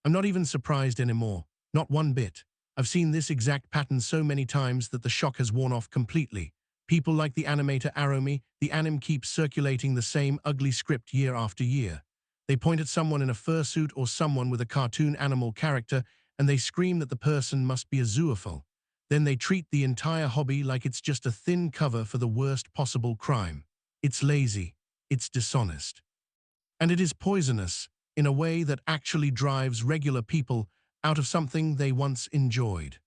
I'm not even surprised anymore, not one bit. I've seen this exact pattern so many times that the shock has worn off completely. People like the animator AromieTheAnim keep circulating the same ugly script year after year. They point at someone in a fursuit or someone with a cartoon animal character and they scream that the person must be a zoophile. Then they treat the entire hobby like it's just a thin cover for the worst possible crime. It's lazy, it's dishonest. And it is poisonous in a way that actually drives regular people out of something they once enjoyed.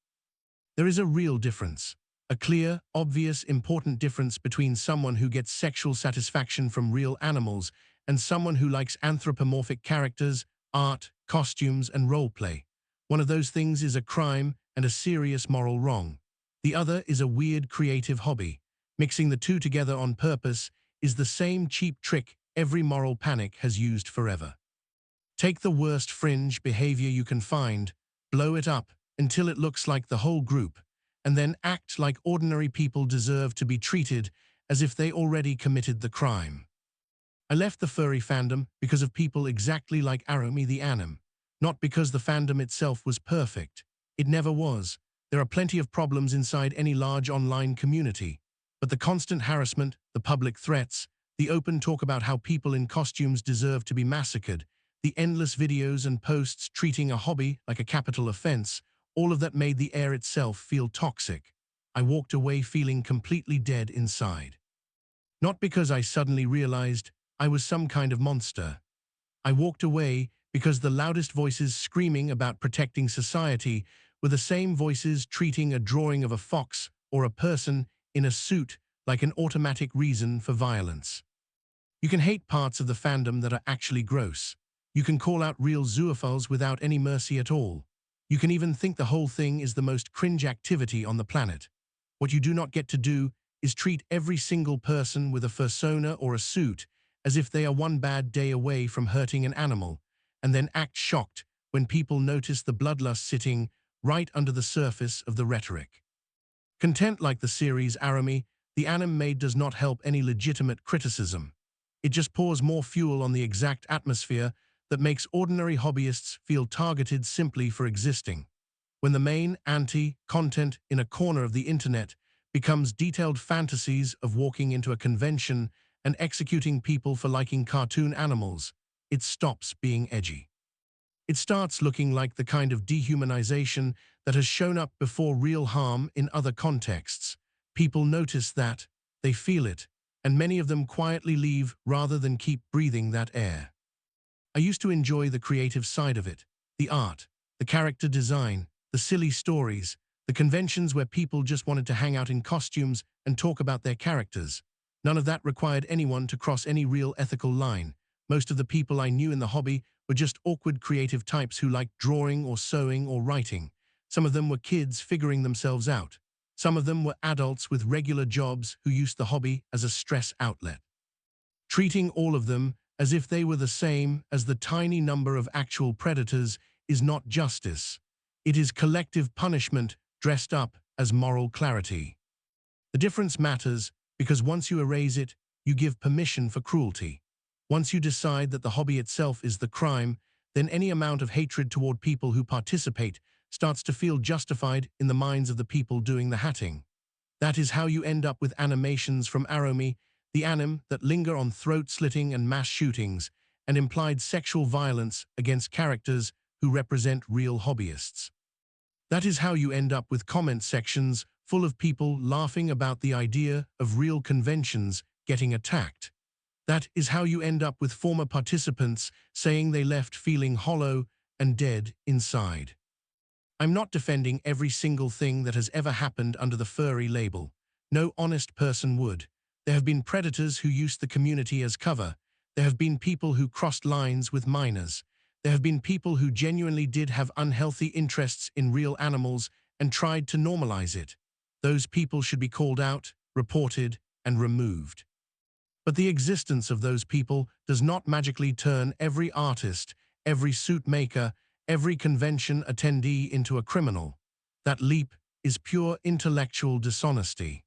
There is a real difference, a clear, obvious, important difference between someone who gets sexual satisfaction from real animals and someone who likes anthropomorphic characters, art, costumes, and roleplay. One of those things is a crime and a serious moral wrong. The other is a weird creative hobby. Mixing the two together on purpose is the same cheap trick every moral panic has used forever. Take the worst fringe behavior you can find, blow it up until it looks like the whole group, and then act like ordinary people deserve to be treated as if they already committed the crime. I left the furry fandom because of people exactly like AromieTheAnim, not because the fandom itself was perfect. It never was. There are plenty of problems inside any large online community, but the constant harassment, the public threats, the open talk about how people in costumes deserve to be massacred, the endless videos and posts treating a hobby like a capital offense, all of that made the air itself feel toxic. I walked away feeling completely dead inside. Not because I suddenly realized I was some kind of monster. I walked away because the loudest voices screaming about protecting society were the same voices treating a drawing of a fox or a person in a suit like an automatic reason for violence. You can hate parts of the fandom that are actually gross. You can call out real zoophiles without any mercy at all. You can even think the whole thing is the most cringe activity on the planet. What you do not get to do is treat every single person with a fursona or a suit as if they are one bad day away from hurting an animal, and then act shocked when people notice the bloodlust sitting right under the surface of the rhetoric. Content like the series AromieTheAnim made does not help any legitimate criticism. It just pours more fuel on the exact atmosphere that makes ordinary hobbyists feel targeted simply for existing. When the main anti-content in a corner of the internet becomes detailed fantasies of walking into a convention and executing people for liking cartoon animals, it stops being edgy. It starts looking like the kind of dehumanization that has shown up before real harm in other contexts. People notice that, they feel it, and many of them quietly leave rather than keep breathing that air. I used to enjoy the creative side of it, the art, the character design, the silly stories, the conventions where people just wanted to hang out in costumes and talk about their characters. None of that required anyone to cross any real ethical line. Most of the people I knew in the hobby were just awkward creative types who liked drawing or sewing or writing. Some of them were kids figuring themselves out. Some of them were adults with regular jobs who used the hobby as a stress outlet. Treating all of them as if they were the same as the tiny number of actual predators is not justice. It is collective punishment dressed up as moral clarity. The difference matters because once you erase it, you give permission for cruelty. Once you decide that the hobby itself is the crime, then any amount of hatred toward people who participate starts to feel justified in the minds of the people doing the hatting. That is how you end up with animations from AromieTheAnim that linger on throat-slitting and mass shootings and implied sexual violence against characters who represent real hobbyists. That is how you end up with comment sections full of people laughing about the idea of real conventions getting attacked. That is how you end up with former participants saying they left feeling hollow and dead inside. I'm not defending every single thing that has ever happened under the furry label. No honest person would. There have been predators who used the community as cover. There have been people who crossed lines with minors. There have been people who genuinely did have unhealthy interests in real animals and tried to normalize it. Those people should be called out, reported, and removed. But the existence of those people does not magically turn every artist, every suit maker, every convention attendee into a criminal. That leap is pure intellectual dishonesty.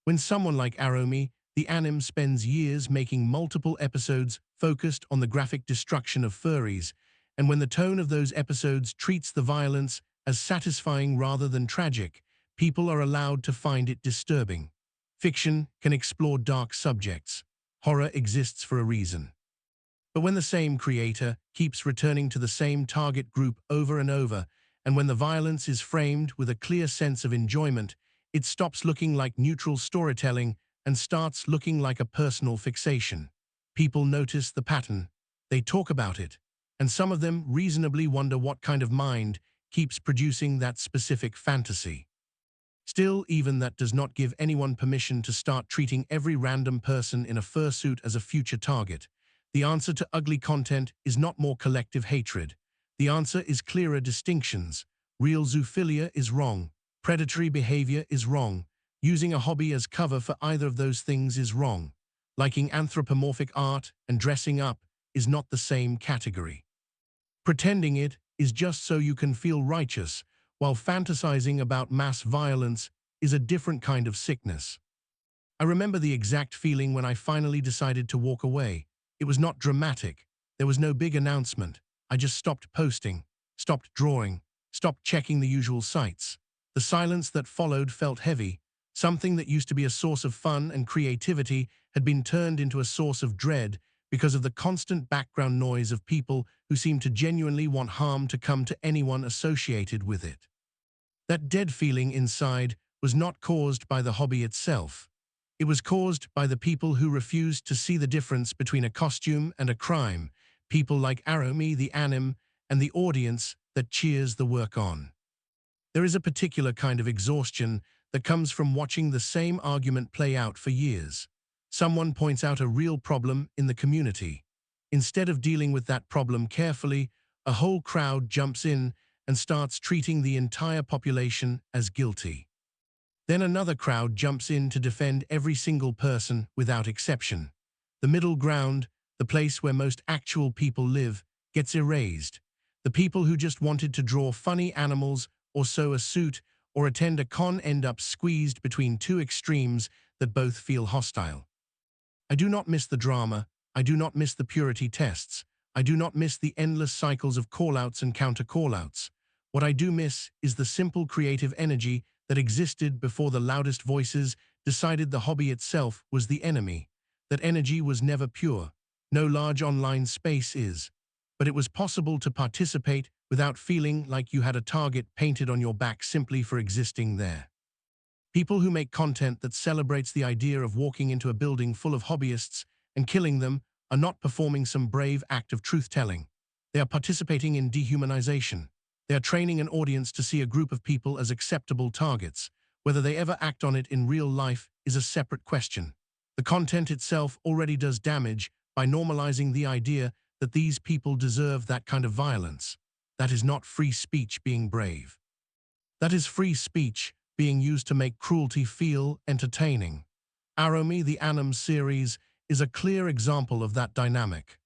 When someone like AromieTheAnim spends years making multiple episodes focused on the graphic destruction of furries, and when the tone of those episodes treats the violence as satisfying rather than tragic, people are allowed to find it disturbing. Fiction can explore dark subjects. Horror exists for a reason. But when the same creator keeps returning to the same target group over and over, and when the violence is framed with a clear sense of enjoyment, it stops looking like neutral storytelling and starts looking like a personal fixation. People notice the pattern, they talk about it, and some of them reasonably wonder what kind of mind keeps producing that specific fantasy. Still, even that does not give anyone permission to start treating every random person in a fursuit as a future target. The answer to ugly content is not more collective hatred. The answer is clearer distinctions. Real zoophilia is wrong. Predatory behavior is wrong. Using a hobby as cover for either of those things is wrong. Liking anthropomorphic art and dressing up is not the same category. Pretending it is just so you can feel righteous, while fantasizing about mass violence is a different kind of sickness. I remember the exact feeling when I finally decided to walk away. It was not dramatic. There was no big announcement. I just stopped posting, stopped drawing, stopped checking the usual sites. The silence that followed felt heavy. Something that used to be a source of fun and creativity had been turned into a source of dread because of the constant background noise of people who seemed to genuinely want harm to come to anyone associated with it. That dead feeling inside was not caused by the hobby itself. It was caused by the people who refused to see the difference between a costume and a crime, people like AromieTheAnim and the audience that cheers the work on. There is a particular kind of exhaustion that comes from watching the same argument play out for years. Someone points out a real problem in the community. Instead of dealing with that problem carefully, a whole crowd jumps in and starts treating the entire population as guilty. Then another crowd jumps in to defend every single person without exception. The middle ground, the place where most actual people live, gets erased. The people who just wanted to draw funny animals or sew a suit or attend a con end up squeezed between two extremes that both feel hostile. I do not miss the drama. I do not miss the purity tests. I do not miss the endless cycles of callouts and counter-callouts. What I do miss is the simple creative energy that existed before the loudest voices decided the hobby itself was the enemy. That energy was never pure. No large online space is. But it was possible to participate without feeling like you had a target painted on your back simply for existing there. People who make content that celebrates the idea of walking into a building full of hobbyists and killing them are not performing some brave act of truth-telling. They are participating in dehumanization. They are training an audience to see a group of people as acceptable targets. Whether they ever act on it in real life is a separate question. The content itself already does damage by normalizing the idea that these people deserve that kind of violence. That is not free speech being brave. That is free speech being used to make cruelty feel entertaining. AromieTheAnim series is a clear example of that dynamic.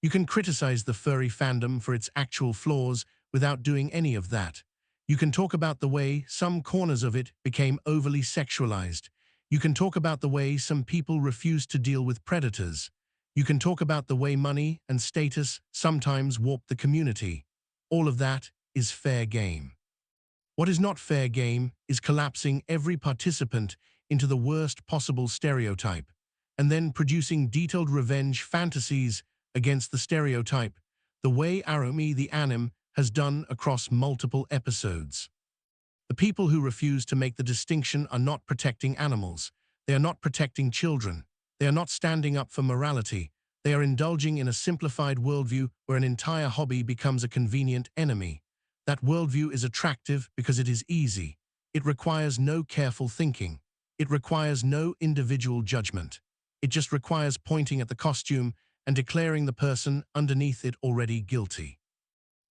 You can criticize the furry fandom for its actual flaws without doing any of that. You can talk about the way some corners of it became overly sexualized. You can talk about the way some people refuse to deal with predators. You can talk about the way money and status sometimes warp the community. All of that is fair game. What is not fair game is collapsing every participant into the worst possible stereotype, and then producing detailed revenge fantasies against the stereotype, the way AromieTheAnim has done across multiple episodes. The people who refuse to make the distinction are not protecting animals. They are not protecting children. They are not standing up for morality. They are indulging in a simplified worldview where an entire hobby becomes a convenient enemy. That worldview is attractive because it is easy. It requires no careful thinking. It requires no individual judgment. It just requires pointing at the costume and declaring the person underneath it already guilty.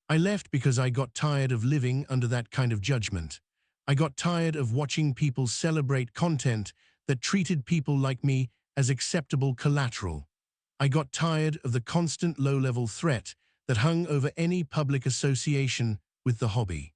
I left because I got tired of living under that kind of judgment. I got tired of watching people celebrate content that treated people like me as acceptable collateral. I got tired of the constant low-level threat that hung over any public association with the hobby.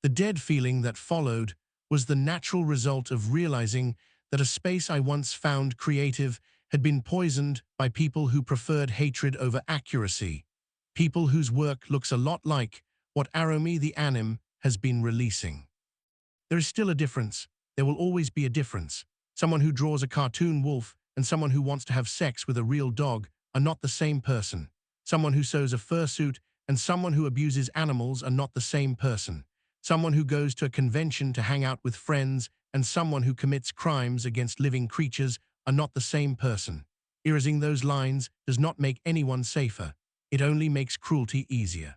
The dead feeling that followed was the natural result of realizing that a space I once found creative had been poisoned by people who preferred hatred over accuracy. People whose work looks a lot like what AromieTheAnim has been releasing. There is still a difference. There will always be a difference. Someone who draws a cartoon wolf and someone who wants to have sex with a real dog are not the same person. Someone who sews a fursuit and someone who abuses animals are not the same person. Someone who goes to a convention to hang out with friends and someone who commits crimes against living creatures are not the same person. Erasing those lines does not make anyone safer. It only makes cruelty easier.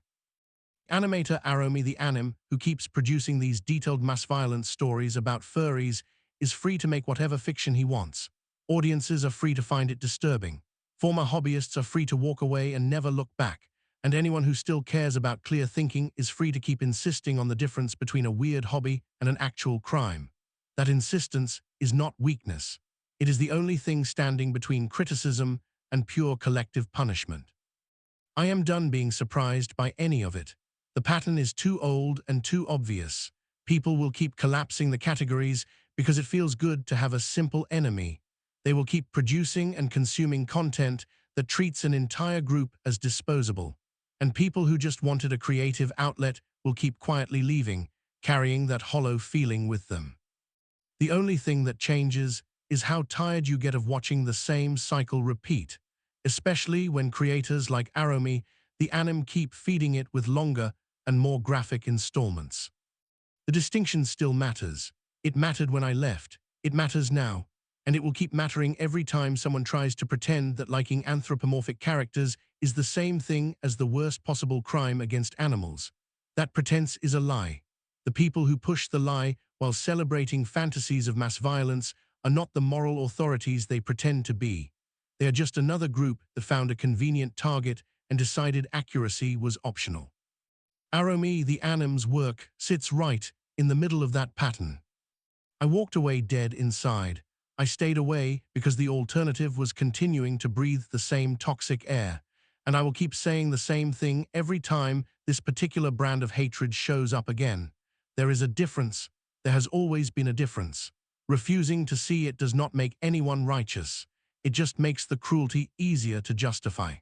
Animator AromieTheAnim, who keeps producing these detailed mass violence stories about furries, is free to make whatever fiction he wants. Audiences are free to find it disturbing. Former hobbyists are free to walk away and never look back. And anyone who still cares about clear thinking is free to keep insisting on the difference between a weird hobby and an actual crime. That insistence is not weakness. It is the only thing standing between criticism and pure collective punishment. I am done being surprised by any of it. The pattern is too old and too obvious. People will keep collapsing the categories because it feels good to have a simple enemy. They will keep producing and consuming content that treats an entire group as disposable. And people who just wanted a creative outlet will keep quietly leaving, carrying that hollow feeling with them. The only thing that changes is how tired you get of watching the same cycle repeat, especially when creators like AromieTheAnim keep feeding it with longer and more graphic installments. The distinction still matters. It mattered when I left. It matters now. And it will keep mattering every time someone tries to pretend that liking anthropomorphic characters is the same thing as the worst possible crime against animals. That pretense is a lie. The people who push the lie while celebrating fantasies of mass violence are not the moral authorities they pretend to be. They are just another group that found a convenient target and decided accuracy was optional. AromieTheAnim's work sits right in the middle of that pattern. I walked away dead inside. I stayed away because the alternative was continuing to breathe the same toxic air. And I will keep saying the same thing every time this particular brand of hatred shows up again. There is a difference. There has always been a difference. Refusing to see it does not make anyone righteous. It just makes the cruelty easier to justify.